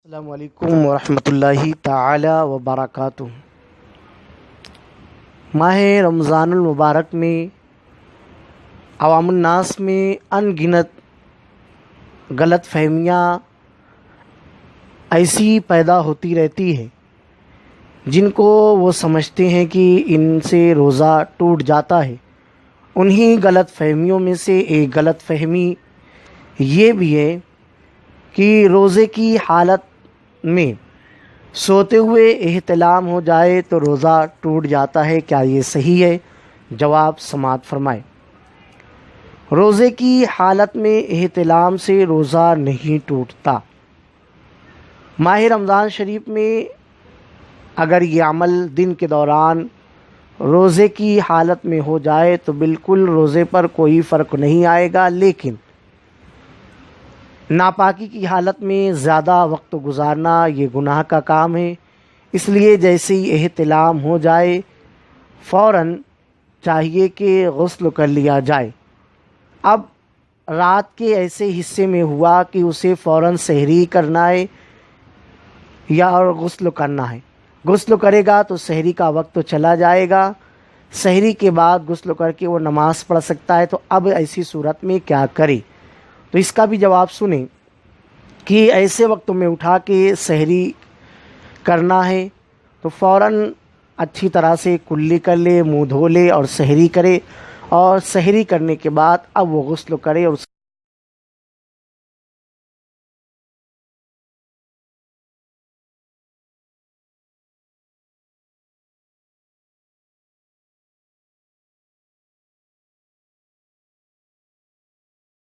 السلام علیکم ورحمۃ اللہ تعالی وبرکاتہ۔ ماہ رمضان المبارک میں عوام الناس میں ان گنت غلط فہمیاں ایسی پیدا ہوتی رہتی ہے جن کو وہ سمجھتے ہیں کہ ان سے روزہ ٹوٹ جاتا ہے۔ انہی غلط فہمیوں میں سے ایک غلط فہمی یہ بھی ہے کہ روزے کی حالت میں سوتے ہوئے احتلام ہو جائے تو روزہ ٹوٹ جاتا ہے۔ کیا یہ صحیح ہے؟ جواب سماعت فرمائے۔ روزے کی حالت میں احتلام سے روزہ نہیں ٹوٹتا۔ ماہ رمضان شریف میں اگر یہ عمل دن کے دوران روزے کی حالت میں ہو جائے تو بالکل روزے پر کوئی فرق نہیں آئے گا، لیکن ناپاکی کی حالت میں زیادہ وقت گزارنا یہ گناہ کا کام ہے۔ اس لیے جیسے ہی احتلام ہو جائے فوراً چاہیے کہ غسل کر لیا جائے۔ اب رات کے ایسے حصے میں ہوا کہ اسے فوراً سحری کرنا ہے یا اور غسل کرنا ہے۔ غسل کرے گا تو سحری کا وقت تو چلا جائے گا، سحری کے بعد غسل کر کے وہ نماز پڑھ سکتا ہے۔ تو اب ایسی صورت میں کیا کرے؟ تو اس کا بھی جواب سنیں کہ ایسے وقت میں اٹھا کے سحری کرنا ہے تو فوراً اچھی طرح سے کلی کر لے، منہ دھو لے اور سحری کرے، اور سحری کرنے کے بعد اب وہ غسل کرے اور